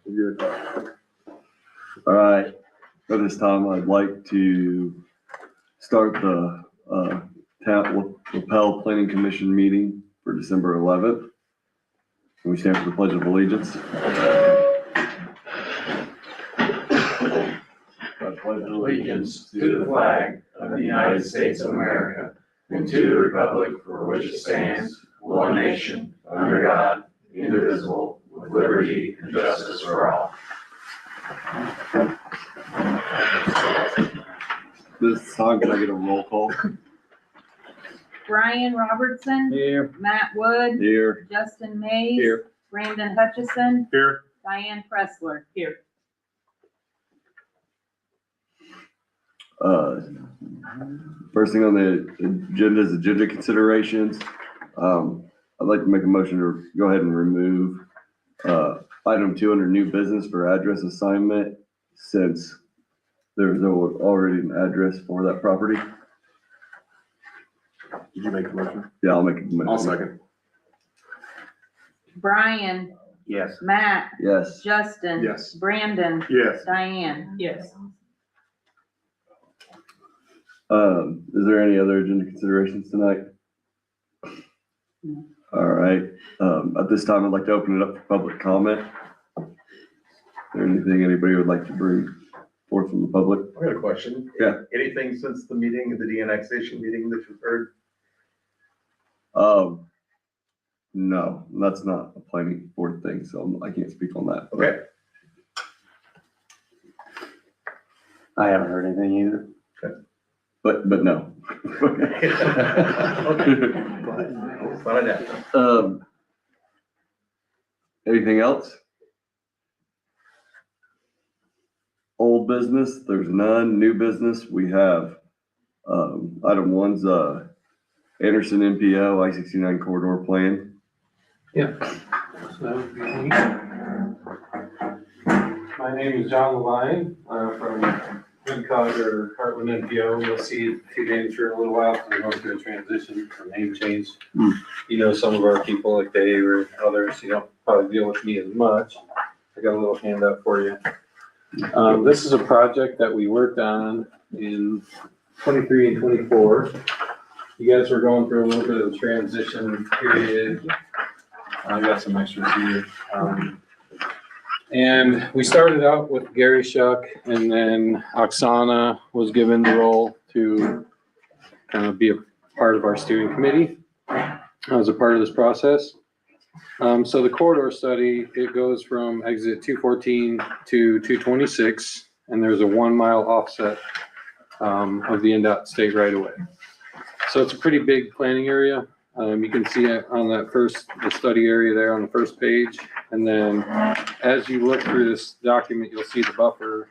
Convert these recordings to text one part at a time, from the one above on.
Good. All right. At this time, I'd like to start the Lapel Planning Commission meeting for December 11th. Can we stand for the Pledge of Allegiance? I pledge allegiance to the flag of the United States of America and to the republic for which it stands, one nation, under God, indivisible, with liberty and justice for all. This time, can I get a roll call? Brian Robertson. Here. Matt Wood. Here. Justin Mays. Here. Brandon Hutchison. Here. Diane Pressler. Here. First thing on the agenda is agenda considerations. I'd like to make a motion to go ahead and remove item 2 under new business for address assignment, since there's already an address for that property. Did you make the motion? Yeah, I'll make a motion. I'll second. Brian. Yes. Matt. Yes. Justin. Yes. Brandon. Yes. Diane. Yes. Is there any other agenda considerations tonight? No. All right, at this time, I'd like to open it up for public comment. Is there anything anybody would like to bring forth from the public? I got a question. Yeah. Anything since the meeting, the de-annexation meeting that you've heard? No, that's not a planning board thing, so I can't speak on that. Okay. I haven't heard anything either. But no. Okay. It's not an F. Anything else? Old business, there's none. New business, we have, item 1's, Anderson NPO I-69 corridor plan. Yeah. So, my name is John Levine, from Woodcog or Heartland NPO. You'll see a few names for a little while because we're going through a transition, a name change. You know, some of our people like Dave or others, you don't probably deal with me as much. I got a little handout for you. This is a project that we worked on in 23 and 24. You guys were going through a little bit of a transition period. I got some extras here. And we started out with Gary Shuck, and then Oksana was given the role to kind of be a part of our steering committee as a part of this process. So the corridor study, it goes from exit 214 to 226, and there's a 1 mile offset of the NDOT state right of way. So it's a pretty big planning area. You can see it on the study area there on the first page. And then as you look through this document, you'll see the buffer.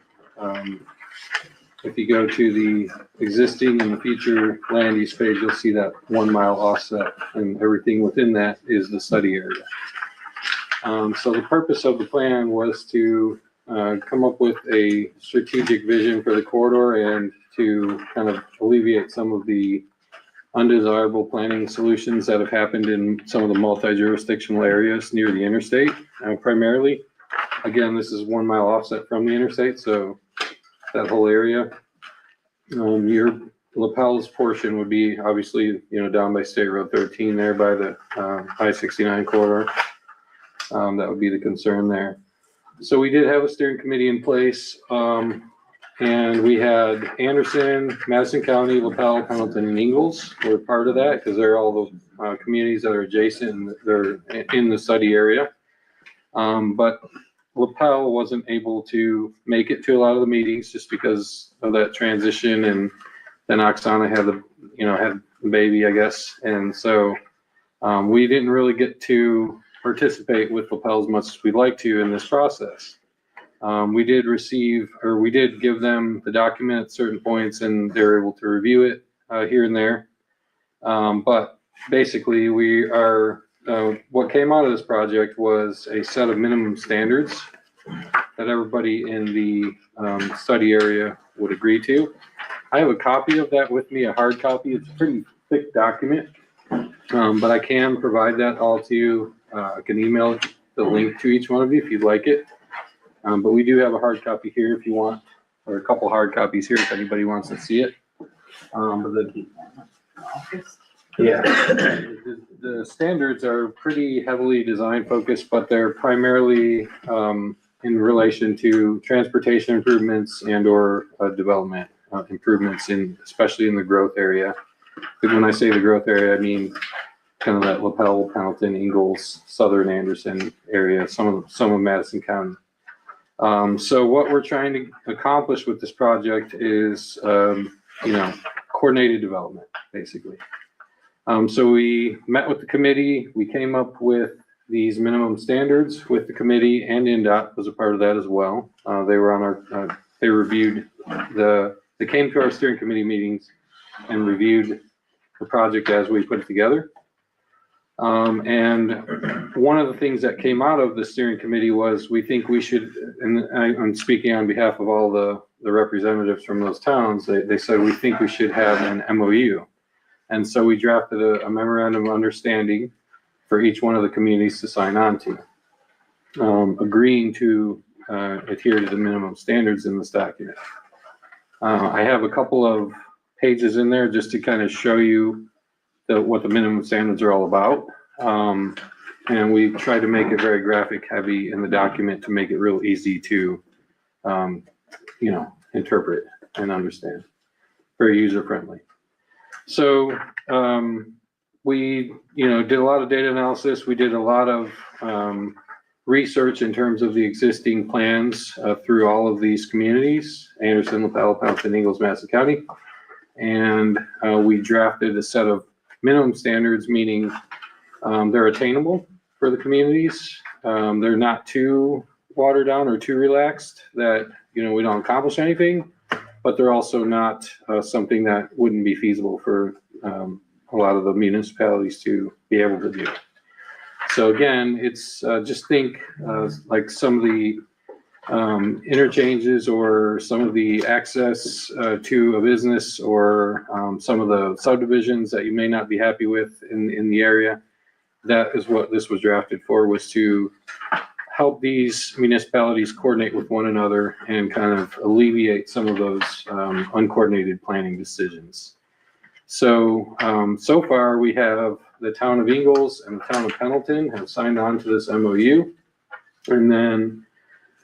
If you go to the existing and the future land use page, you'll see that 1 mile offset, and everything within that is the study area. So the purpose of the plan was to come up with a strategic vision for the corridor and to kind of alleviate some of the undesirable planning solutions that have happened in some of the multi-jurisdictional areas near the interstate, primarily. Again, this is 1 mile offset from the interstate, so that whole area. Your Lapel's portion would be obviously, down by State Road 13 there by the I-69 corridor. That would be the concern there. So we did have a steering committee in place. And we had Anderson, Madison County, Lapel, Pendleton, and Ingalls were part of that because they're all the communities that are adjacent and they're in the study area. But Lapel wasn't able to make it to a lot of the meetings just because of that transition, and then Oksana had the baby, I guess, and so we didn't really get to participate with Lapel as much as we'd like to in this process. We did give them the document at certain points, and they were able to review it here and there. But basically, what came out of this project was a set of minimum standards that everybody in the study area would agree to. I have a copy of that with me, a hard copy. It's a pretty thick document, but I can provide that all to you. I can email the link to each one of you if you'd like it. But we do have a hard copy here if you want, or a couple hard copies here if anybody wants to see it. But the standards are pretty heavily design focused, but they're primarily in relation to transportation improvements and or development improvements especially in the growth area. When I say the growth area, I mean kind of that Lapel, Pendleton, Ingalls, Southern Anderson area, some of Madison County. So what we're trying to accomplish with this project is, coordinated development, basically. So we met with the committee. We came up with these minimum standards with the committee, and NDOT was a part of that as well. They were on they reviewed they came to our steering committee meetings and reviewed the project as we put it together. And one of the things that came out of the steering committee was we think we should, and I'm speaking on behalf of all the representatives from those towns, they said we think we should have an MOU. And so we drafted a memorandum of understanding for each one of the communities to sign on to, agreeing to adhere to the minimum standards in this document. I have a couple of pages in there just to kind of show you what the minimum standards are all about. And we try to make it very graphic heavy in the document to make it real easy to, interpret and understand. Very user friendly. So we, did a lot of data analysis. We did a lot of research in terms of the existing plans through all of these communities, Anderson, Lapel, Pendleton, Ingalls, Madison County. And we drafted a set of minimum standards, meaning they're attainable for the communities. They're not too watered down or too relaxed that, we don't accomplish anything, but they're also not something that wouldn't be feasible for a lot of the municipalities to be able to do. So again, it's just think like some of the interchanges or some of the access to a business or some of the subdivisions that you may not be happy with in the area. That is what this was drafted for, was to help these municipalities coordinate with one another and kind of alleviate some of those uncoordinated planning decisions. So, so far we have the town of Ingalls and the town of Pendleton have signed on to this MOU. And then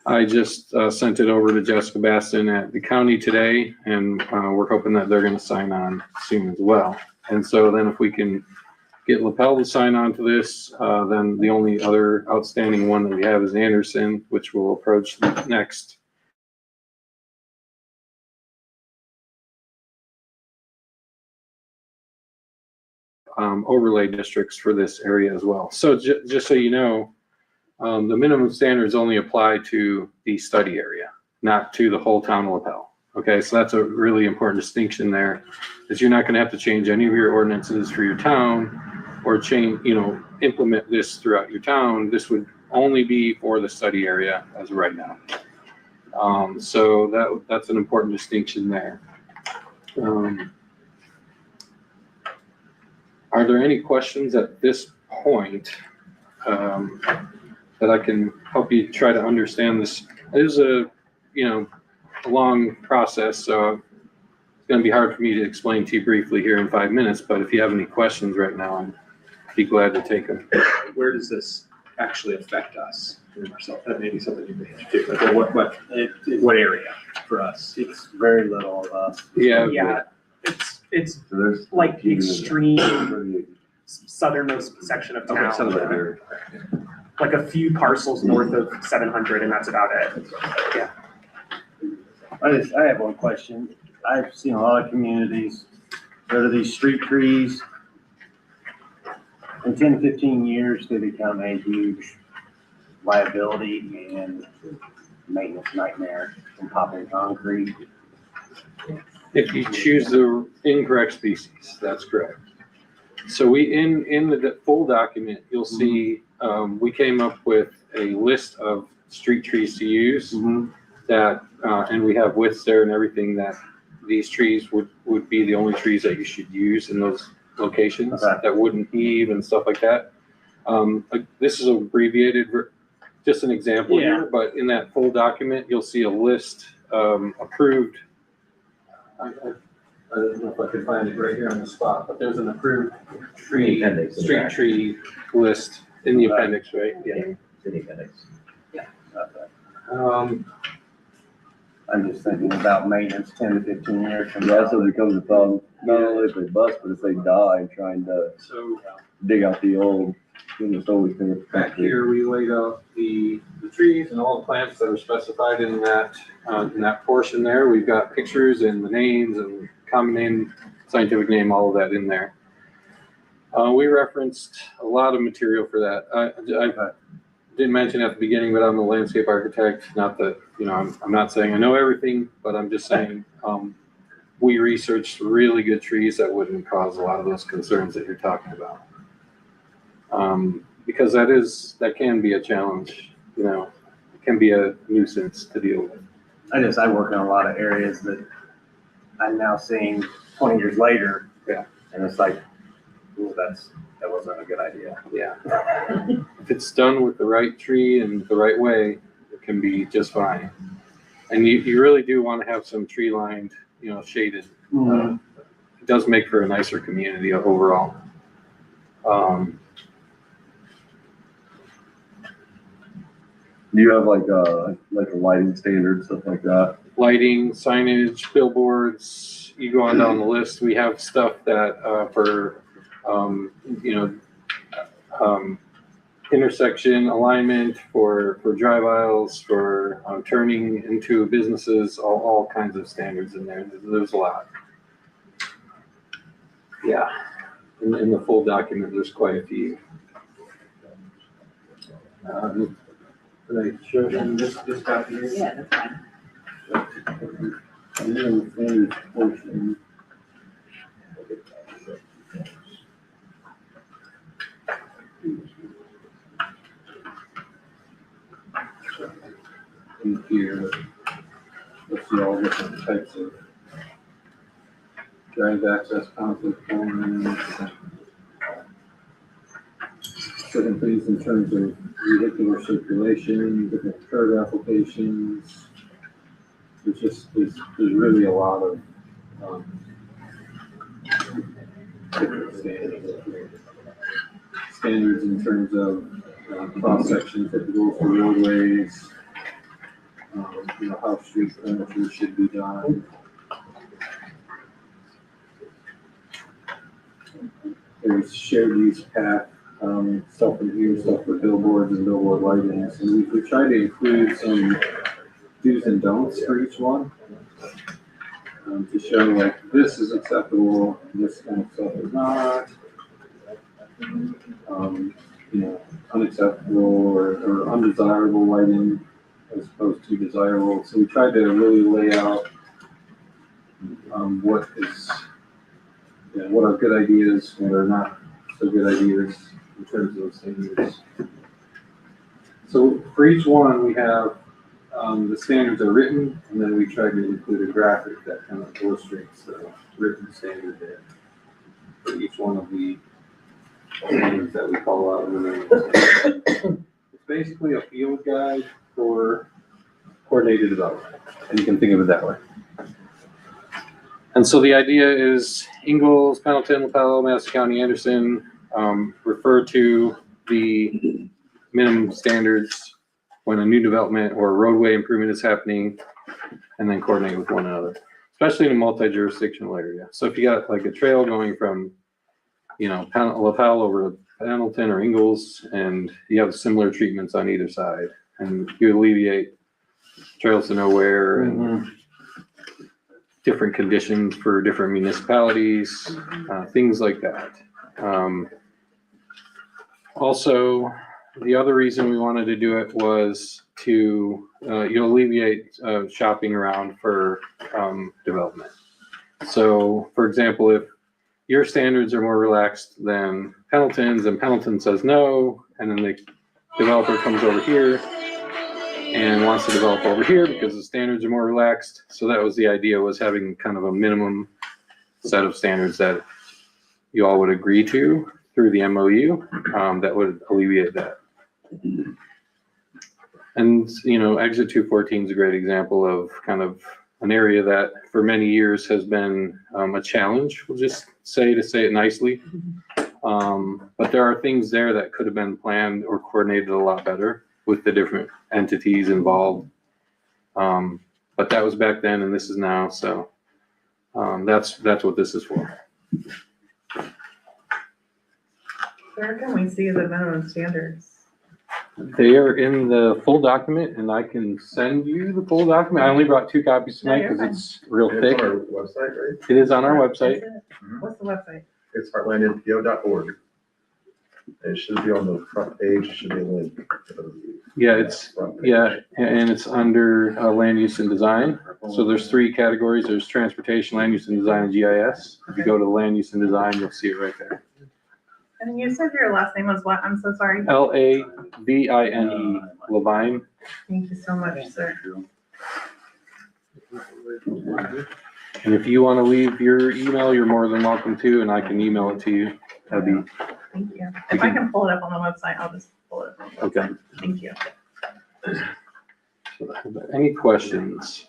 I just sent it over to Jessica Baston at the county today, and we're hoping that they're going to sign on soon as well. And so then if we can get Lapel to sign on to this, then the only other outstanding one that we have is Anderson, which will approach next. Overlay districts for this area as well. So just so you know, the minimum standards only apply to the study area, not to the whole town of Lapel. Okay, so that's a really important distinction there, is you're not going to have to change any of your ordinances for your town or change, implement this throughout your town. This would only be for the study area as of right now. So that's an important distinction there. Are there any questions at this point that I can help you try to understand this? It is a long process, so it's going to be hard for me to explain to you briefly here in 5 minutes, but if you have any questions right now, I'd be glad to take them. Where does this actually affect us? That may be something you may do. Like what area for us? It's very little of us. Yeah. It's So there's like the extreme southernmost section of town. Okay, Like a few parcels north of 700, and that's about it. Yeah. I have one question. I've seen a lot of communities that are these street trees. In 10, 15 years, they become a huge liability and maintenance nightmare from popping concrete. If you choose the incorrect species, that's correct. So we, in the full document, you'll see, we came up with a list of street trees to use that, and we have widths there and everything, that these trees would be the only trees that you should use in those locations, that wouldn't heave and stuff like that. This is an abbreviated just an example here, but in that full document, you'll see a list, approved. I don't know if I can find it right here on the spot, but there's an approved tree, street tree list in the appendix, right? Yeah. I'm just thinking about maintenance 10 to 15 years from It now. also becomes a problem, not only if they bust, but if they die trying to So dig out the old, it's always been a back factor. here, we laid out the trees and all the plants that are specified in that portion there. We've got pictures and the names and common name, scientific name, all of that in there. We referenced a lot of material for that. I didn't mention at the beginning, but I'm a landscape architect. Not that, I'm not saying I know everything, but I'm just saying, we researched really good trees that wouldn't cause a lot of those concerns that you're talking about. Because that can be a challenge, it can be a nuisance to deal with. I work in a lot of areas that I'm now seeing 20 years later. Yeah. And it's like, ooh, that wasn't a good idea. Yeah. If it's done with the right tree and the right way, it can be just fine. And you really do want to have some tree lined, shaded. It does make for a nicer community overall. Do you have like a lighting standard, stuff like that? Lighting, signage, billboards, you go on down the list. We have stuff that, for, intersection alignment, for drive aisles, for turning into businesses, all kinds of standards in there. There's a lot. Yeah, in the full document, there's quite a few. Could I show them this copy here? Yeah, that's fine. And then the standards portion. In here, let's see all different types of drive access conflict points. Certain things in terms of vehicular circulation, different curb applications. There's really a lot of different standards in terms of cross sections that go for roadways, how street furniture should be done. There's shared use path, stuff in here, stuff for billboards and billboard lightings. And we try to include some do's and don'ts for each one, to show like this is acceptable, this kind of stuff is not. Unacceptable or undesirable lighting as opposed to desirable. So we tried to really lay out what are good ideas, what are not so good ideas in terms of standards. So for each one, we have the standards are written, and then we try to include a graphic that kind of illustrates the written standard there for each one of the standards that we call out in the manual. It's basically a field guide for coordinated development, and you can think of it that way. And so the idea is Ingalls, Pendleton, Lapel, Madison County, Anderson, refer to the minimum standards when a new development or roadway improvement is happening, and then coordinate with one another, especially in a multi-jurisdictional area. So if you got like a trail going from, Lapel over to Pendleton or Ingalls, and you have similar treatments on either side, and you alleviate trails to nowhere and different conditions for different municipalities, things like that. Also, the other reason we wanted to do it was to alleviate shopping around for development. So, for example, if your standards are more relaxed than Pendleton's, and Pendleton says no, and then the developer comes over here and wants to develop over here because the standards are more relaxed. So that was the idea, was having kind of a minimum set of standards that you all would agree to through the MOU, that would alleviate that. And, you know, exit 214 is a great example of kind of an area that for many years has been a challenge, we'll just say, to say it nicely. But there are things there that could have been planned or coordinated a lot better with the different entities involved. But that was back then and this is now, so that's what this is for. Where can we see the minimum standards? They are in the full document and I can send you the full document. I only brought 2 copies tonight because it's real It's thick. on our website, right? It is on our Is website. it? What's the website? It's heartlandnpo.org. It should be on the front page, it should be a link. to the Yeah, it's, front page. yeah, and it's under land use and design. So there's 3 categories. There's transportation, land use and design, and GIS. If you go to land use and design, you'll see it right there. And you said your last name was what? I'm so sorry. Lavine, Levine. Thank you so much, sir. And if you want to leave your email, you're more than welcome to, and I can email it to you. That'd be, Thank you. If I can pull it up on the website, I'll just pull it up. okay. Thank you. Any questions?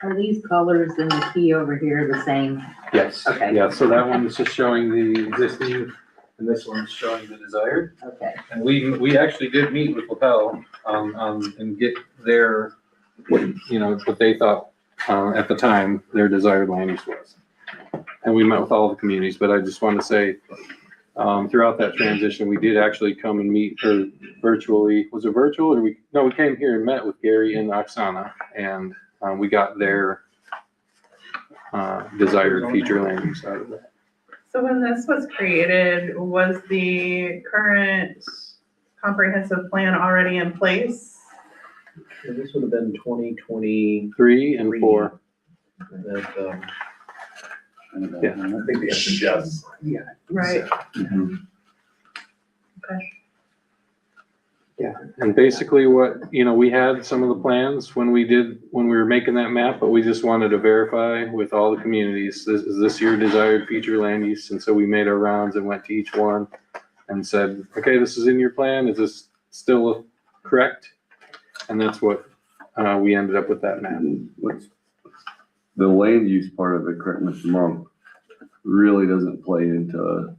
Are these colors in the key over here the same? Yes. Okay. Yeah, so that one is just showing the existing, and this one's showing the desired. Okay. And we actually did meet with Lapel, and get their, what they thought, at the time, their desired land use was. And we met with all the communities, but I just want to say, throughout that transition, we did actually come and meet her virtually. Was it virtual or we came here and met with Gary and Oksana, and we got their desired future land use out of that. So when this was created, was the current comprehensive plan already in place? This would have been 2020. 3 and 4. That, Yeah. I think the answer is yes. Right. And basically what, we had some of the plans when we were making that map, but we just wanted to verify with all the communities, is this your desired future land use? And so we made our rounds and went to each one and said, okay, this is in your plan. Is this still correct? And that's what, we ended up with that map. And what's the land use part of it, correct me if I'm wrong, really doesn't play into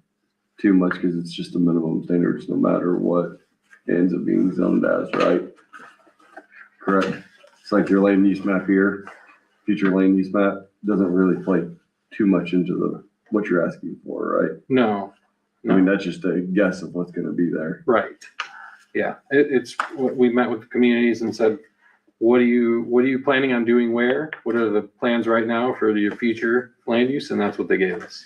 too much because it's just a minimum standards no matter what it ends up being zoned as, right? Correct. It's like your land use map here, future land use map doesn't really play too much into what you're asking for, right? No, I mean, that's just a guess of what's gonna be there. right. Yeah, it's, we met with the communities and said, what are you planning on doing where? What are the plans right now for your future land use? And that's what they gave us.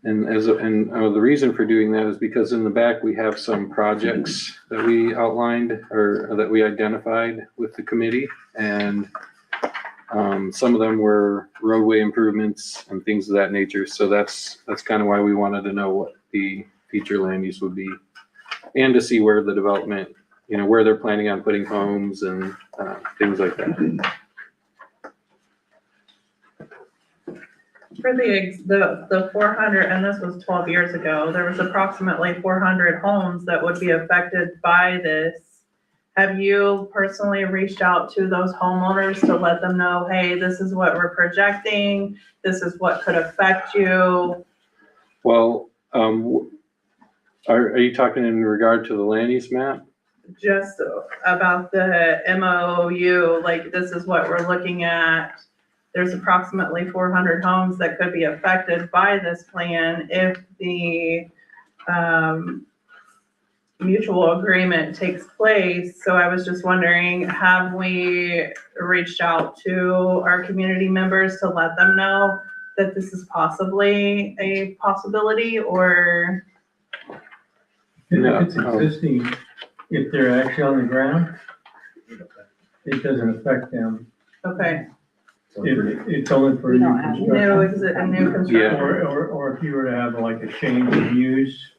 And the reason for doing that is because in the back, we have some projects that we outlined or that we identified with the committee. And some of them were roadway improvements and things of that nature. So that's kind of why we wanted to know what the future land use would be. And to see where the development, where they're planning on putting homes and things like that. For the 400, and this was 12 years ago, there was approximately 400 homes that would be affected by this. Have you personally reached out to those homeowners to let them know, hey, this is what we're projecting, this is what could affect you? Well, are you talking in regard to the land use map? Just about the MOU, like this is what we're looking at. There's approximately 400 homes that could be affected by this plan if the mutual agreement takes place. So I was just wondering, have we reached out to our community members to let them know that this is possibly a possibility, or? No. If it's existing, if they're actually on the ground, it doesn't affect them. Okay, It's only for We new don't have- construction. a new construction? Or if you were to have like a change of use,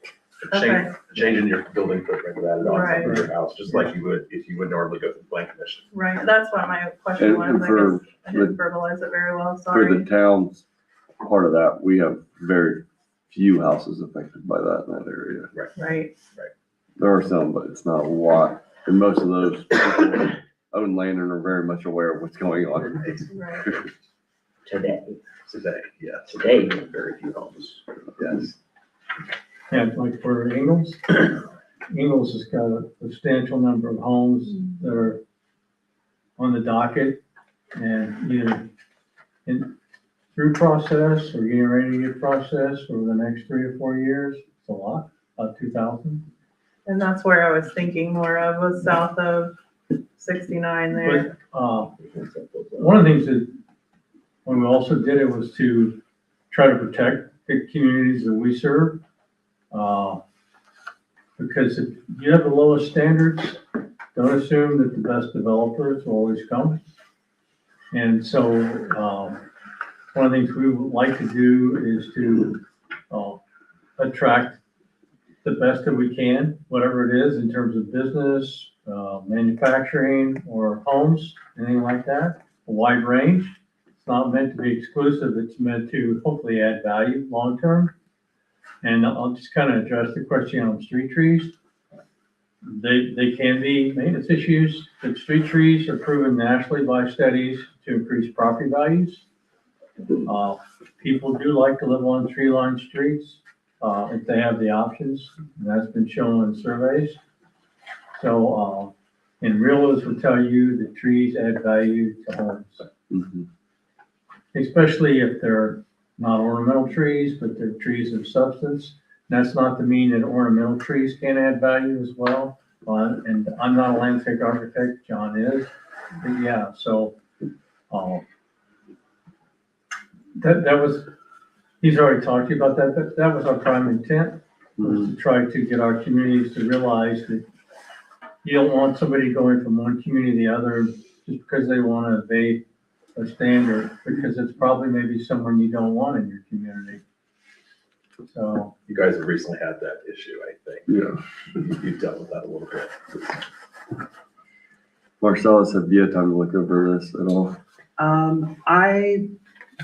Okay, Changing your building footprint to add it on Right. top of your house, just like you would if you would normally go through the plan commission. right, that's what my question was, And I for guess I didn't verbalize it very well, For sorry. the town's part of that, we have very few houses affected by that in that area. Right. There are some, but it's not a lot. And most of those people who own land and are very much aware of what's going on. Today, Yes. today, very few homes. Yes. Yeah, like for Ingalls, Ingalls has got a substantial number of homes that are on the docket and either through process or getting ready to get processed over the next 3 or 4 years. It's a lot, about 2,000. And that's where I was thinking more of, was south of 69 there. But, one of the things that, when we also did it, was to try to protect the communities that we serve. Because if you have the lowest standards, don't assume that the best developers will always come. And so, one of the things we would like to do is to, attract the best that we can, whatever it is, in terms of business, manufacturing, or homes, anything like that, a wide range. It's not meant to be exclusive, it's meant to hopefully add value long-term. And I'll just kind of address the question on street trees. They can be maintenance issues, but street trees are proven nationally by studies to increase property values. People do like to live on tree-lined streets, if they have the options, and that's been shown in surveys. So, and realtors will tell you that trees add value to homes. Mhm. Especially if they're not ornamental trees, but they're trees of substance. That's not to mean that ornamental trees can't add value as well. And I'm not a landscape architect, John is, but yeah, so, that was, he's already talked to you about that, but that was our prime intent, was to try to get our communities to realize that you don't want somebody going from one community to the other just because they want to evade a standard, because it's probably maybe someone you don't want in your community. So, You guys have recently had that issue, I think. Yeah. You've dealt with that a little bit. Marcellus, have you had time to look over this at all? I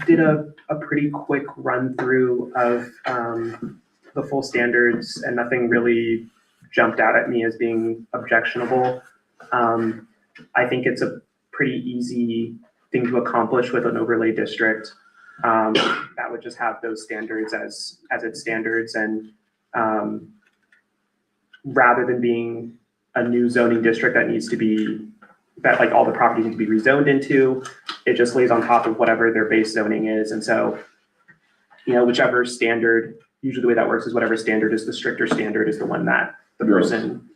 did a pretty quick run through of the full standards, and nothing really jumped out at me as being objectionable. I think it's a pretty easy thing to accomplish with an overlay district. That would just have those standards as its standards, and rather than being a new zoning district that needs to be, that like all the properties need to be rezoned into, it just lays on top of whatever their base zoning is. And so, you know, whichever standard, usually the way that works is whatever standard is the stricter standard is the one that the person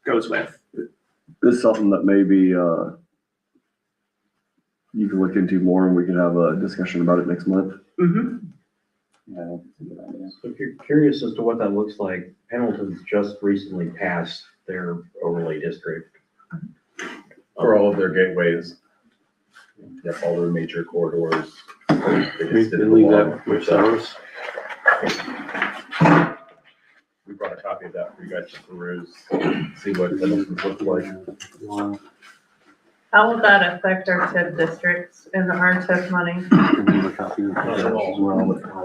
goes with. This is something that maybe, you can look into more and we can have a discussion about it next month. Mm-hmm. Yeah, that's a good idea. So if you're curious as to what that looks like, Hamilton's just recently passed their overlay district. For all of their gateways. Yep, all their major corridors. They just did it leave along that with with ours. We brought a copy of that for you guys to peruse, see what Hamilton's look like. How will that affect our TIF districts and our TIF money?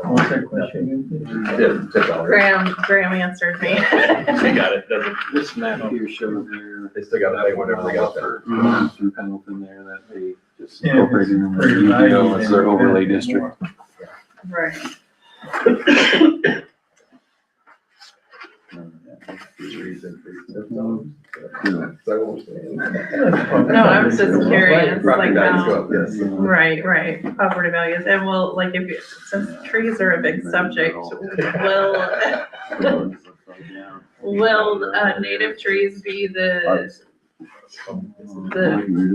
what's that question? Graham answered me. She got it, doesn't, This map here shows their. they still gotta pay whatever they got there. Through Pendleton there that they just Yeah, incorporated in for your the, value, it's their overlay district. Right. Yeah. No, I was just curious, like Property values go how, up, yes. right, property values, and will, like, if, since trees are a big subject, will native trees be the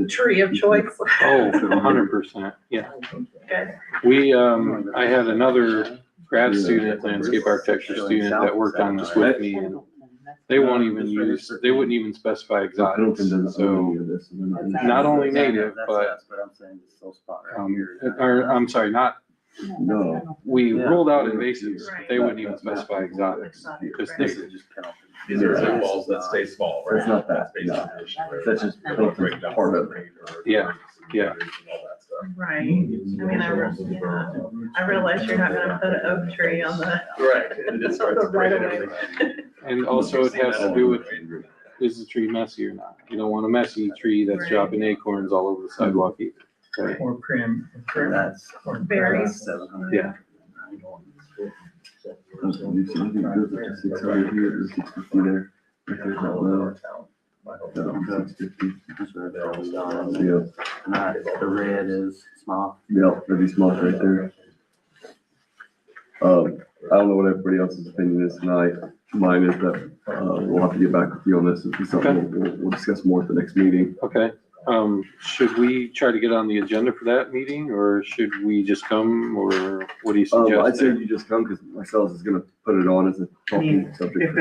tree of choice? Oh, 100%, yeah. Okay. We, I had another grad student, landscape architecture student that worked on this with me, and they won't even use, they wouldn't even specify exotics, Pendleton doesn't so, own any of this. and they're not- not only native, That's but, us, I'm saying this little spot right um, here. or, I'm sorry, not, No. we Yeah. ruled out invasives, but they wouldn't even specify exotics, because they, This is just Pendleton. These are the walls that stay small, right? It's not that, That's basically no. the issue, right? That's just Break down part of it. rate or- Yeah, yeah. and all that stuff. Right, I mean, I realize you're not gonna put an oak tree on the. Right, and it starts Right spreading away. everything. And also it has to do with, is the tree messy or not? You don't want a messy tree that's Right. dropping acorns all over the sidewalk either. Okay? Or prim. That's Berries. 700. Yeah. You see, you can go to 600 here, or 650 there. If there's not low. 650. Yeah, Not, the red is small. yeah, that'd be small right there. I don't know what everybody else's opinion is tonight. Mine is that, we'll have to get back with you on this. It'll be something we'll discuss more at the next meeting. Okay, should we try to get on the agenda for that meeting, or should we just come, or what do you I'd suggest? say you just come, because Marcellus is gonna put it on as a talking subject.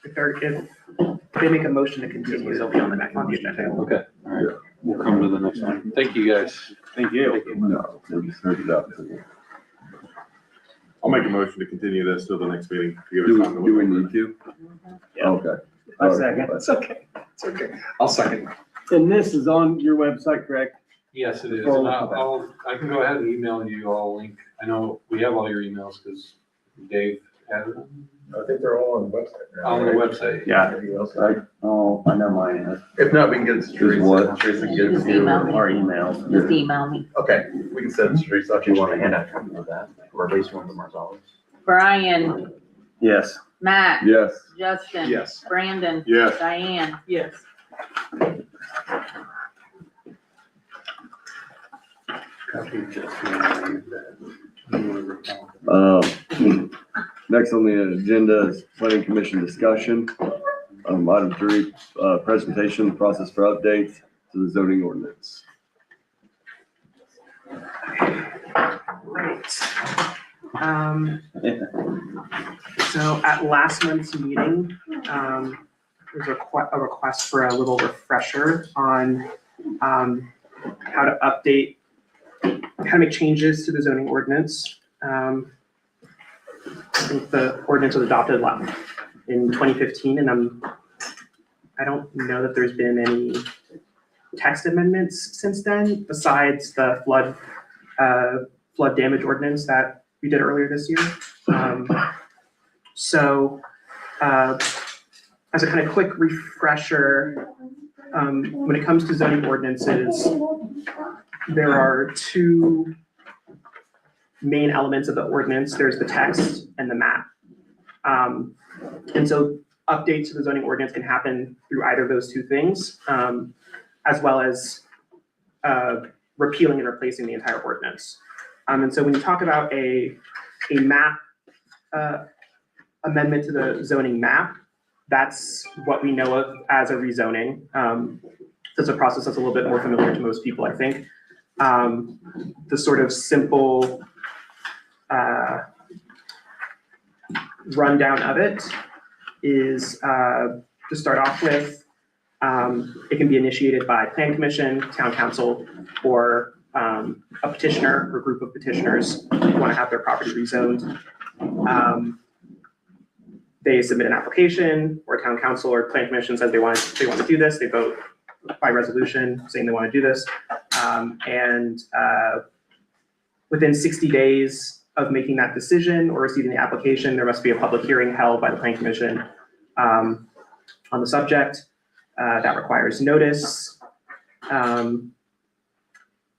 If they make a motion to continue, they'll be on the agenda. Okay, all right, we'll come to the next one. Thank you, guys. Thank you. No, we just heard it out. I'll make a motion to continue this till the next meeting. Do we need to? Yeah. Okay. I second. It's okay, it's okay. I'll second. And this is on your website, correct? Yes, it is. Or- I can go ahead and email you all a link. I know we have all your emails because Dave has it I think they're all on the website. on the website. Yeah. I know mine is. If not, we can get it to Teresa. what? Teresa can You get it just to you. email me. Our emails. Just email me. Okay, we can send it to Teresa. Do you want to hand out copies of that, or at least one from Marcellus? Brian, Yes. Matt, Yes. Justin. Yes. Brandon. Yes. Diane. Yes. Next on the agenda is planning commission discussion. Item 3, presentation, process for updates to the zoning ordinance. Right. So at last month's meeting, there's a request for a little refresher on, how to update, how to make changes to the zoning ordinance. I think the ordinance was adopted in 2015, and I don't know that there's been any text amendments since then, besides the flood damage ordinance that we did earlier this year. So, as a kind of quick refresher, when it comes to zoning ordinances, there are two main elements of the ordinance. There's the text and the map. And so updates to the zoning ordinance can happen through either of those two things, as well as repealing and replacing the entire ordinance. And so when you talk about a map amendment to the zoning map, that's what we know of as a rezoning. That's a process that's a little bit more familiar to most people, I think. The sort of simple rundown of it is, to start off with, it can be initiated by planning commission, town council, or a petitioner or group of petitioners who want to have their property rezoned. They submit an application, or town council or planning commission says they want to do this. They vote by resolution saying they want to do this. And within 60 days of making that decision or receiving the application, there must be a public hearing held by the planning commission on the subject. That requires notice. And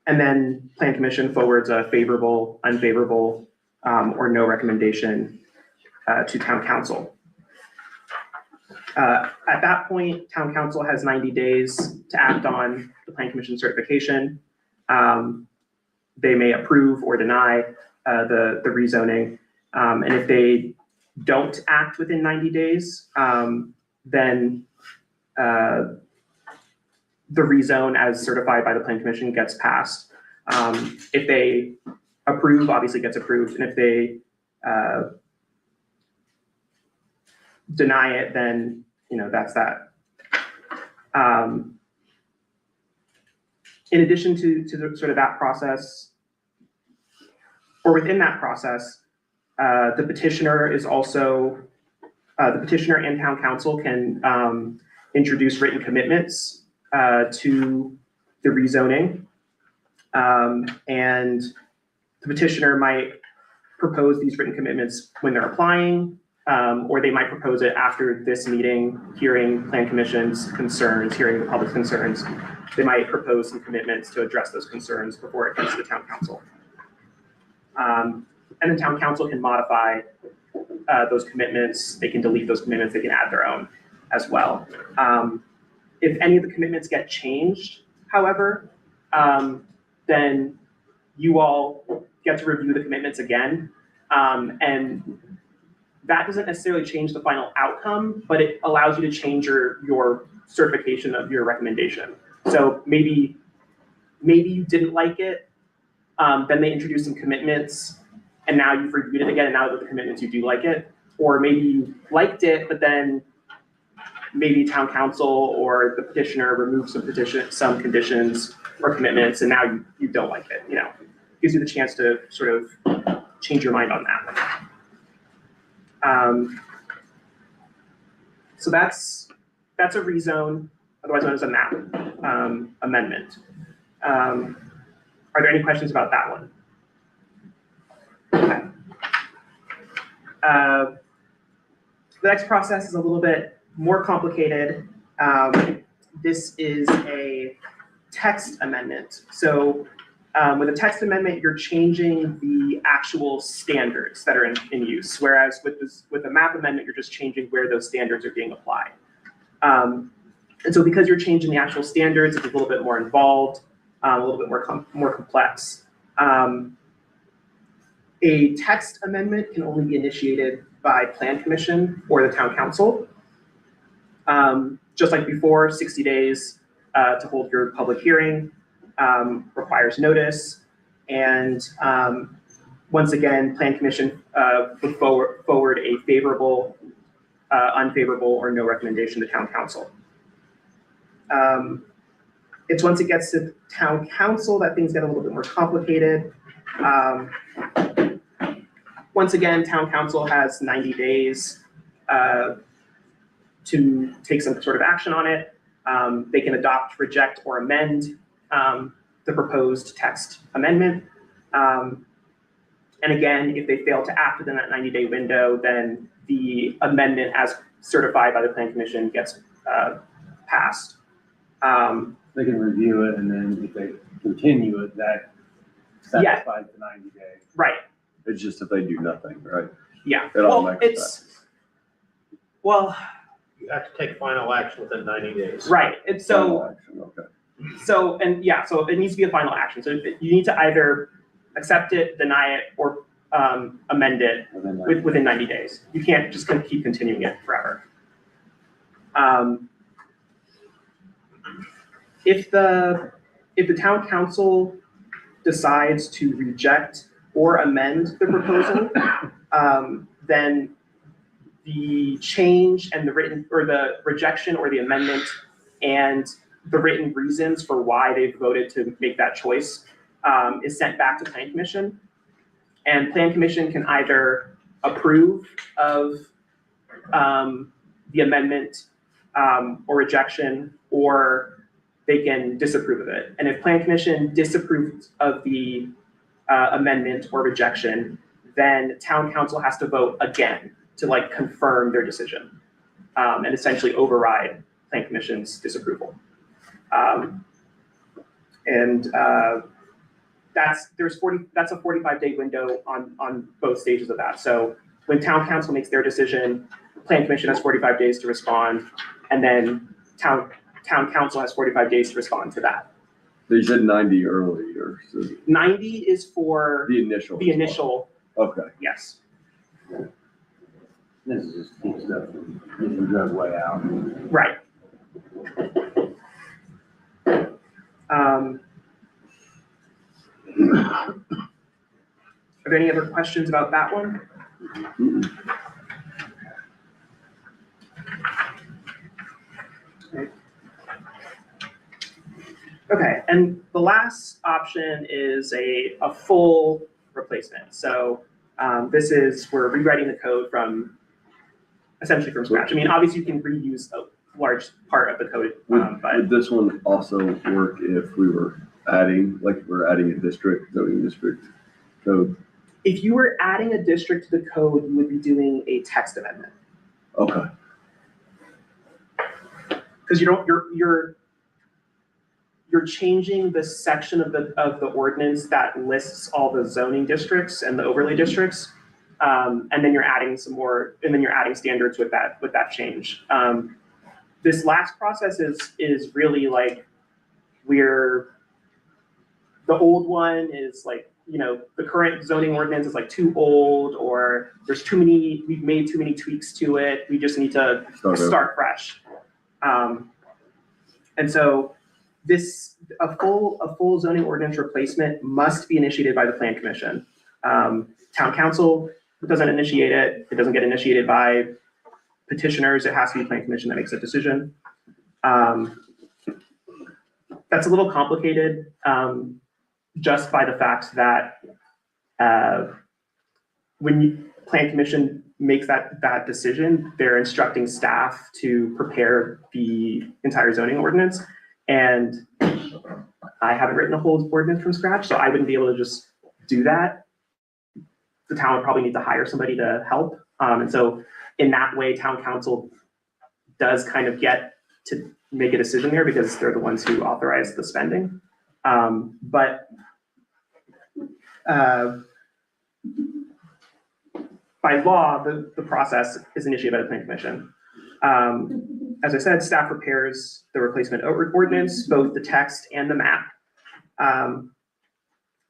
then planning commission forwards a favorable, unfavorable, or no recommendation to town council. At that point, town council has 90 days to act on the planning commission certification. They may approve or deny the rezoning. And if they don't act within 90 days, then the rezone as certified by the planning commission gets passed. If they approve, obviously gets approved. And if they deny it, then, that's that. In addition to the, sort of that process, or within that process, the petitioner is also, the petitioner and town council can introduce written commitments to the rezoning. And the petitioner might propose these written commitments when they're applying, or they might propose it after this meeting, hearing Plan Commission's concerns, hearing the public's concerns. They might propose some commitments to address those concerns before it gets to the town council. And the town council can modify those commitments. They can delete those commitments. They can add their own as well. If any of the commitments get changed, however, then you all get to review the commitments again. And that doesn't necessarily change the final outcome, but it allows you to change your certification of your recommendation. So maybe you didn't like it, then they introduced some commitments, and now you've reviewed it again, and now with the commitments you do like it. Or maybe you liked it, but then maybe town council or the petitioner removed some conditions or commitments, and now you don't like it. You know, gives you the chance to sort of change your mind on that. So that's a rezone, otherwise known as a map amendment. Are there any questions about that one? Okay. The next process is a little bit more complicated. This is a text amendment. So with a text amendment, you're changing the actual standards that are in use, whereas with a map amendment, you're just changing where those standards are being applied. And so because you're changing the actual standards, it's a little bit more involved, a little bit more complex. A text amendment can only be initiated by Plan Commission or the Town Council. Just like before, 60 days to hold your public hearing requires notice. And once again, Plan Commission would forward a favorable, unfavorable, or no recommendation to Town Council. It's once it gets to Town Council that things get a little bit more complicated. Once again, Town Council has 90 days to take some sort of action on it. They can adopt, reject, or amend the proposed text amendment. And again, if they fail to act within that 90-day window, then the amendment as certified by the Plan Commission gets passed. They can review it, and then if they continue it, that satisfies the 90 days. Right. It's just if they do nothing, right? Yeah. It automatically passes. Well, You have to take final action within 90 days. right. It's so. Final action, okay. So it needs to be a final action. So you need to either accept it, deny it, or amend it within 90 days. You can't just keep continuing it forever. If the Town Council decides to reject or amend the proposal, then the change and the written, or the rejection or the amendment and the written reasons for why they voted to make that choice is sent back to Plan Commission. And Plan Commission can either approve of the amendment or rejection, or they can disapprove of it. And if Plan Commission disapproves of the amendment or rejection, then Town Council has to vote again to confirm their decision and essentially override Plan Commission's disapproval. That's a 45-day window on both stages of that. So when Town Council makes their decision, Plan Commission has 45 days to respond, and then Town Council has 45 days to respond to that. They said 90 earlier. So 90 is for the initial. the initial, Okay. yes. This is just keep stuff from getting drug way out. Right. Are there any other questions about that one? Okay, and the last option is a full replacement. So this is, we're rewriting the code essentially from scratch. I mean, obviously you can reuse a large part of the code, but Would this one also work if we were adding, like if we're adding a zoning district code? If you were adding a district to the code, you would be doing a text amendment. Okay, Because you're changing the section of the ordinance that lists all the zoning districts and the overlay districts. And then you're adding some more, and then you're adding standards with that change. This last process is really like the old one is like, the current zoning ordinance is like too old, or we've made too many tweaks to it. We just need to start fresh. And so a full zoning ordinance replacement must be initiated by the Plan Commission. Town council doesn't initiate it. It doesn't get initiated by petitioners. It has to be Plan Commission that makes a decision. That's a little complicated, just by the fact that when Plan Commission makes that decision, they're instructing staff to prepare the entire zoning ordinance. And I haven't written a whole ordinance from scratch, so I wouldn't be able to just do that. The town would probably need to hire somebody to help. And so in that way, town council does kind of get to make a decision there because they're the ones who authorize the spending. But by law, the process is initiated by the Plan Commission. As I said, staff prepares the replacement ordinance, both the text and the map.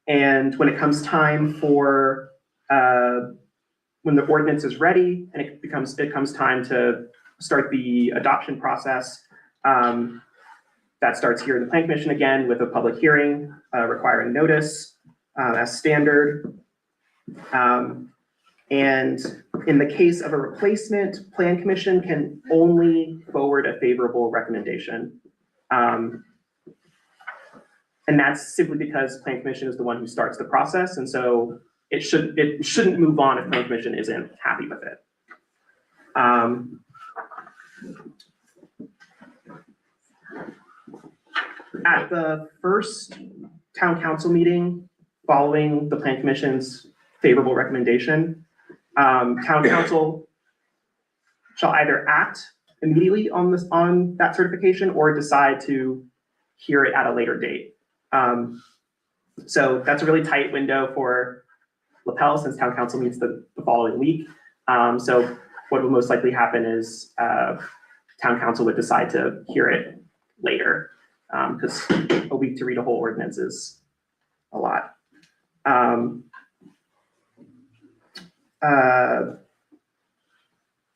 And when it comes time for, when the ordinance is ready and it comes time to start the adoption process, that starts here in the Plan Commission again with a public hearing requiring notice as standard. And in the case of a replacement, Plan Commission can only forward a favorable recommendation. And that's simply because Plan Commission is the one who starts the process. And so it shouldn't move on if Plan Commission isn't happy with it. At the first town council meeting following the Plan Commission's favorable recommendation, town council shall either act immediately on that certification or decide to hear it at a later date. So that's a really tight window for Lapel since town council meets the following week. So what will most likely happen is town council would decide to hear it later because a week to read a whole ordinance is a lot. And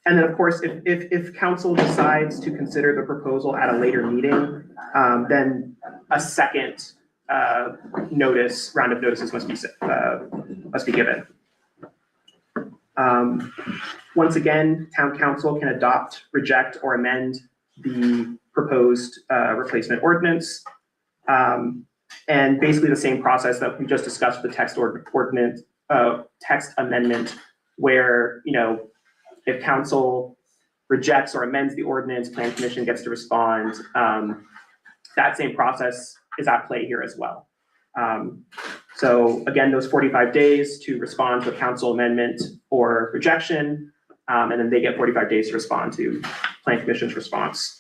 then, of course, if council decides to consider the proposal at a later meeting, then a second round of notices must be given. Once again, town council can adopt, reject, or amend the proposed replacement ordinance. And basically the same process that we just discussed with the text amendment, where, if council rejects or amends the ordinance, Plan Commission gets to respond. That same process is at play here as well. So again, those 45 days to respond to a council amendment or rejection, and then they get 45 days to respond to Plan Commission's response.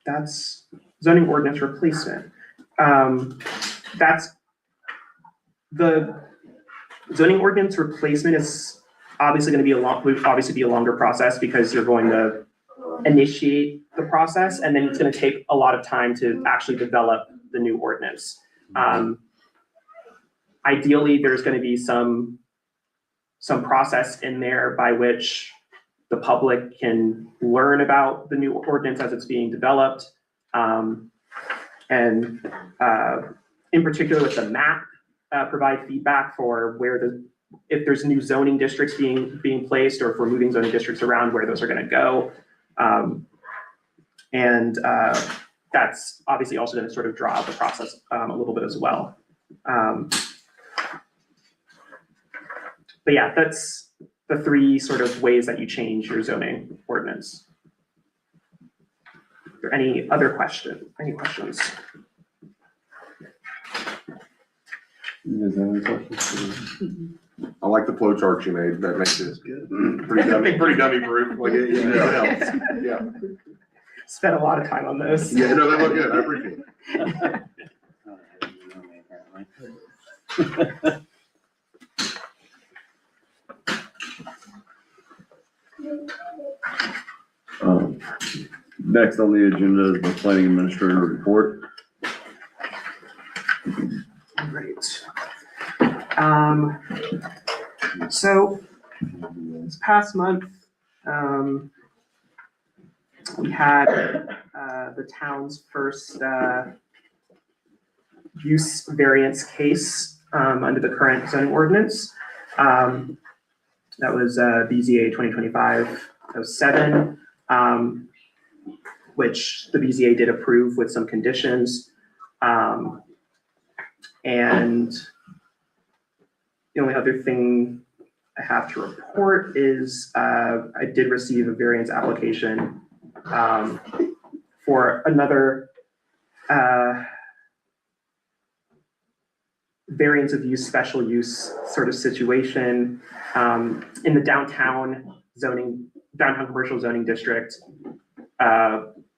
That's zoning ordinance replacement. That's the zoning ordinance replacement is obviously going to be a longer process because you're going to initiate the process and then it's going to take a lot of time to actually develop the new ordinance. Ideally, there's going to be some process in there by which the public can learn about the new ordinance as it's being developed. And in particular with the map, provide feedback for if there's new zoning districts being placed, or if we're moving zoning districts around, where those are going to go. That's obviously also going to sort of draw out the process a little bit as well. but yeah, that's the three sort of ways that you change your zoning ordinance. Are there any other any questions? You guys have any questions? I like the flow chart you made, that makes it pretty dummy proof, like, it helps, yeah. Spent a lot of time on this. Yeah, no, that looked good, I appreciate it. Next on the agenda is the planning administrator report. Great. So this past month, we had the town's first use variance case under the current zoning ordinance. That was BZA 2025-07, which the BZA did approve with some conditions. And the only other thing I have to report is I did receive a variance application for another variance of use, special use sort of situation in the downtown commercial zoning district.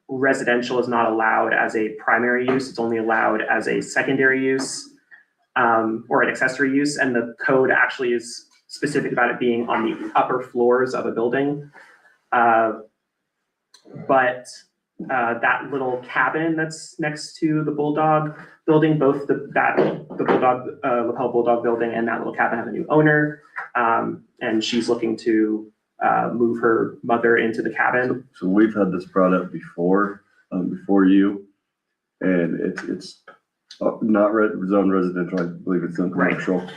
Residential is not allowed as a primary use. It's only allowed as a secondary use or an accessory use. And the code actually is specific about it being on the upper floors of a building. But that little cabin that's next to the Bulldog building, both the Bulldog, Lapel Bulldog building and that little cabin have a new owner. And she's looking to move her mother into the cabin. So we've had this brought up before, before you, and it's not zone residential, I believe it's zone commercial.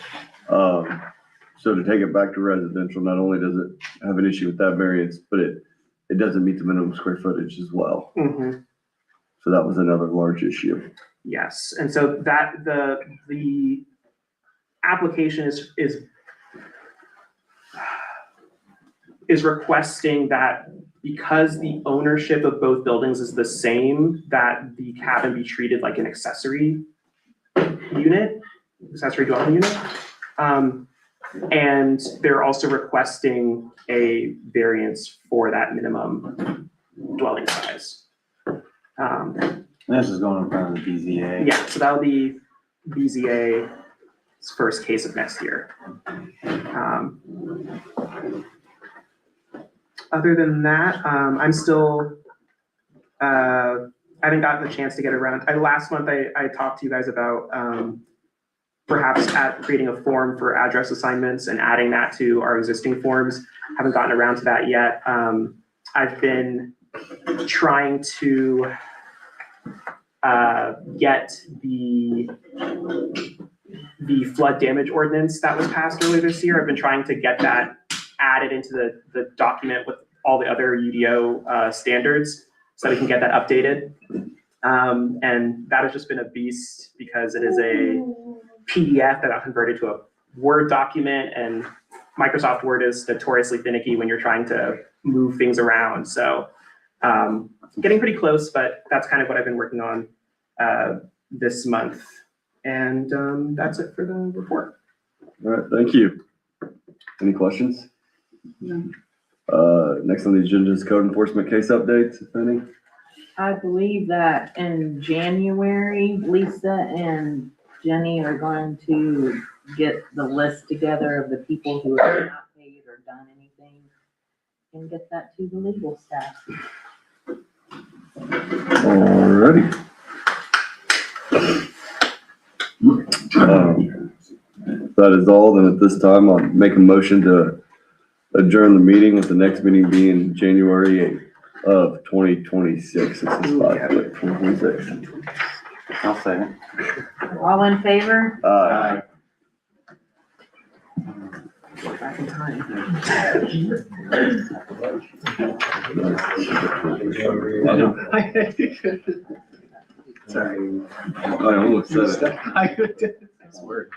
So to take it back to residential, not only does it have an issue with that variance, but it doesn't meet the minimum square footage as well. Mm-hmm. So that was another large issue. Yes, and so that the application is requesting that because the ownership of both buildings is the same, that the cabin be treated like an accessory dwelling unit. And they're also requesting a variance for that minimum dwelling size. This is going in front of the BZA. Yeah, so that'll be BZA's first case of next year. Other than that, I'm still, I haven't gotten the chance to get around. Last month I talked to you guys about perhaps creating a form for address assignments and adding that to our existing forms. Haven't gotten around to that yet. I've been trying to get the flood damage ordinance that was passed earlier this year. I've been trying to get that added into the document with all the other UDO standards so that we can get that updated. And that has just been a beast because it is a PDF that got converted to a Word document, and Microsoft Word is notoriously finicky when you're trying to move things around. So getting pretty close, but that's kind of what I've been working on this month. And that's it for the report. All right, thank you. Any questions? No. Next on the agenda is code enforcement case updates, if any. I believe that in January, Lisa and Jenny are going to get the list together of the people who have not paid or done anything and get that to the legal staff. Alrighty. That is all. Then at this time, I'll make a motion to adjourn the meeting, with the next meeting being January 8th of 2026. This is 5/2026. I'll second. All in favor? Back in time. Sorry. I almost said it. I did. That's weird.